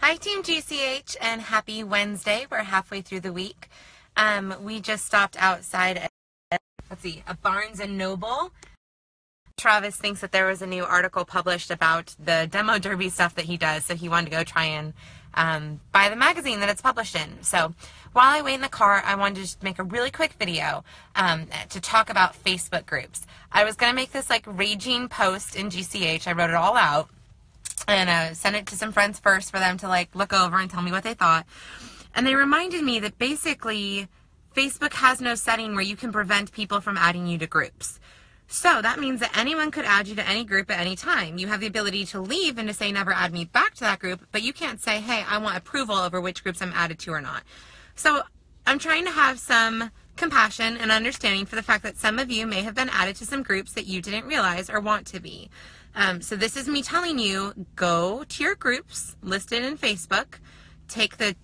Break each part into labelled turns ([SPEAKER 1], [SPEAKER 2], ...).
[SPEAKER 1] Hi Team GCH and happy Wednesday. We're halfway through the week. We just stopped outside a Barnes & Noble. Travis thinks that there was a new article published about the demo derby stuff that he does, so he wanted to go try and buy the magazine that it's published in. So while I wait in the car, I wanted to just make a really quick video to talk about Facebook groups. I was going to make this like raging post in GCH. I wrote it all out and sent it to some friends first for them to like look over and tell me what they thought. And they reminded me that basically Facebook has no setting where you can prevent people from adding you to groups. So that means that anyone could add you to any group at any time. You have the ability to leave and to say never add me back to that group, but you can't say, hey, I want approval over which groups I'm added to or not. So I'm trying to have some compassion and understanding for the fact that some of you may have been added to some groups that you didn't realize or want to be. So this is me telling you, go to your groups listed in Facebook, take the,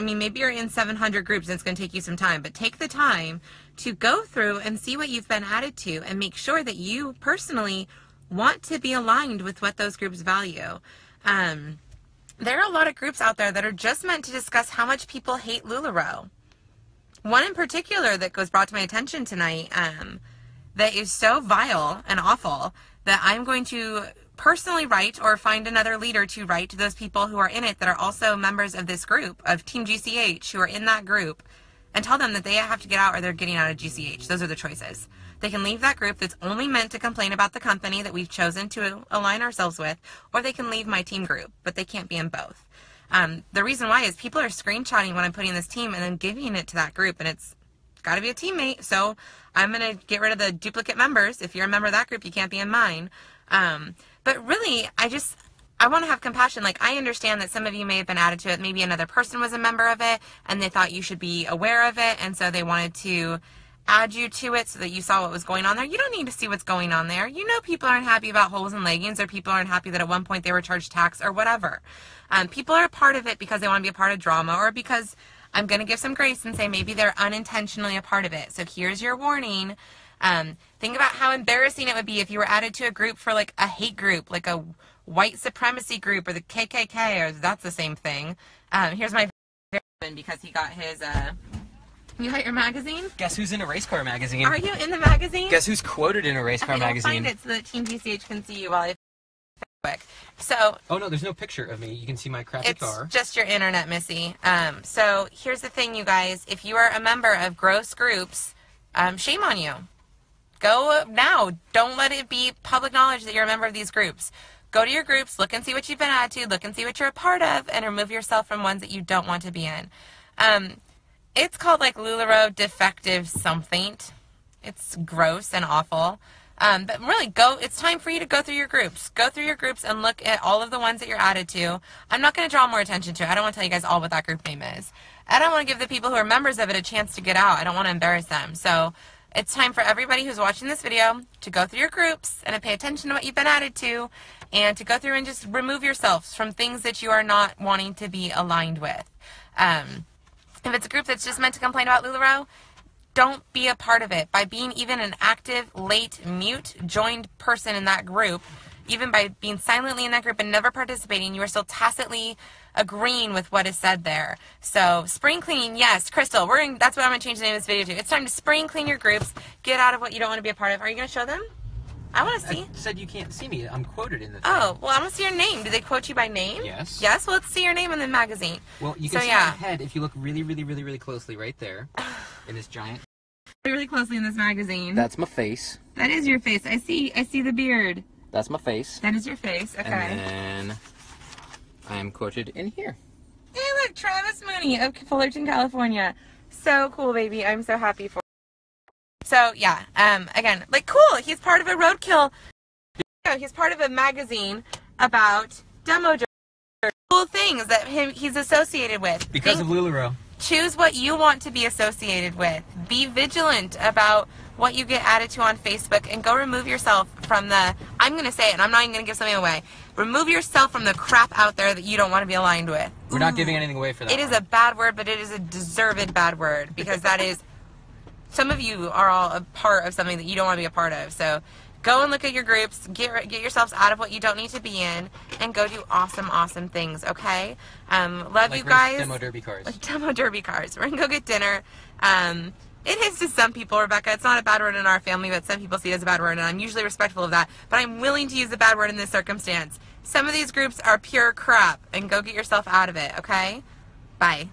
[SPEAKER 1] maybe you're in 700 groups and it's going to take you some time, but take the time to go through and see what you've been added to and make sure that you personally want to be aligned with what those groups value. There are a lot of groups out there that are just meant to discuss how much people hate LuLaRoe. One in particular that was brought to my attention tonight that is so vile and awful that I'm going to personally write or find another leader to write to those people who are in it that are also members of this group, of Team GCH, who are in that group, and tell them that they have to get out or they're getting out of GCH. Those are the choices. They can leave that group that's only meant to complain about the company that we've chosen to align ourselves with, or they can leave my team group, but they can't be in both. The reason why is people are screenshotting when I'm putting this team and then giving it to that group, and it's got to be a teammate, so I'm going to get rid of the duplicate members. If you're a member of that group, you can't be in mine. But really, I want to have compassion. Like, I understand that some of you may have been added to it. Maybe another person was a member of it, and they thought you should be aware of it, and so they wanted to add you to it so that you saw what was going on there. You don't need to see what's going on there. You know people aren't happy about holes in leggings, or people aren't happy that at one point they were charged tax, or whatever. People are a part of it because they want to be a part of drama, or because I'm going to give some grace and say maybe they're unintentionally a part of it. So here's your warning. Think about how embarrassing it would be if you were added to a group for like a hate group, like a white supremacy group, or the KKK, or that's the same thing. Here's my because he got his, you got your magazine?
[SPEAKER 2] Guess who's in a race car magazine?
[SPEAKER 1] Are you in the magazine?
[SPEAKER 2] Guess who's quoted in a race car magazine?
[SPEAKER 1] I'll find it so that Team GCH can see you while I quick. So.
[SPEAKER 2] Oh no, there's no picture of me. You can see my crappy car.
[SPEAKER 1] It's just your internet, Missy. So here's the thing, you guys. If you are a member of gross groups, shame on you. Go now. Don't let it be public knowledge that you're a member of these groups. Go to your groups, look and see what you've been added to, look and see what you're a part of, and remove yourself from ones that you don't want to be in. It's called like LuLaRoe defective something. It's gross and awful. But really, it's time for you to go through your groups. Go through your groups and look at all of the ones that you're added to. I'm not going to draw more attention to it. I don't want to tell you guys all what that group name is. I don't want to give the people who are members of it a chance to get out. I don't want to embarrass them. So it's time for everybody who's watching this video to go through your groups and to pay attention to what you've been added to, and to go through and just remove yourselves from things that you are not wanting to be aligned with. If it's a group that's just meant to complain about LuLaRoe, don't be a part of it. By being even an active, late, mute, joined person in that group, even by being silently in that group and never participating, you are still tacitly agreeing with what is said there. So spring cleaning, yes, Crystal, that's what I'm going to change the name of this video to. It's time to spring clean your groups. Get out of what you don't want to be a part of. Are you going to show them? I want to see.
[SPEAKER 2] I said you can't see me. I'm quoted in the thing.
[SPEAKER 1] Oh, well, I want to see your name. Do they quote you by name?
[SPEAKER 2] Yes.
[SPEAKER 1] Yes? Well, let's see your name in the magazine.
[SPEAKER 2] Well, you can see my head if you look really, really, really, really closely right there in this giant.
[SPEAKER 1] Really closely in this magazine.
[SPEAKER 2] That's my face.
[SPEAKER 1] That is your face. I see the beard.
[SPEAKER 2] That's my face.
[SPEAKER 1] That is your face. Okay.
[SPEAKER 2] And then I am quoted in here.
[SPEAKER 1] Hey, look, Travis Mooney of Fullerton, California. So cool, baby. I'm so happy for you. So, yeah, again, like, cool. He's part of a roadkill. He's part of a magazine about demo cool things that he's associated with.
[SPEAKER 2] Because of LuLaRoe.
[SPEAKER 1] Choose what you want to be associated with. Be vigilant about what you get added to on Facebook, and go remove yourself from the, I'm going to say it, and I'm not even going to give something away. Remove yourself from the crap out there that you don't want to be aligned with.
[SPEAKER 2] We're not giving anything away for that.
[SPEAKER 1] It is a bad word, but it is a deserved bad word, because that is, some of you are all a part of something that you don't want to be a part of. So Go and look at your groups, get yourselves out of what you don't need to be in, and go do awesome, awesome things, okay? Love you guys.
[SPEAKER 2] Demo derby cars.
[SPEAKER 1] Like demo derby cars. We're going to go get dinner. It is to some people, Rebecca. It's not a bad word in our family, but some people see it as a bad word, and I'm usually respectful of that. But I'm willing to use the bad word in this circumstance. Some of these groups are pure crap, and go get yourself out of it, okay? Bye.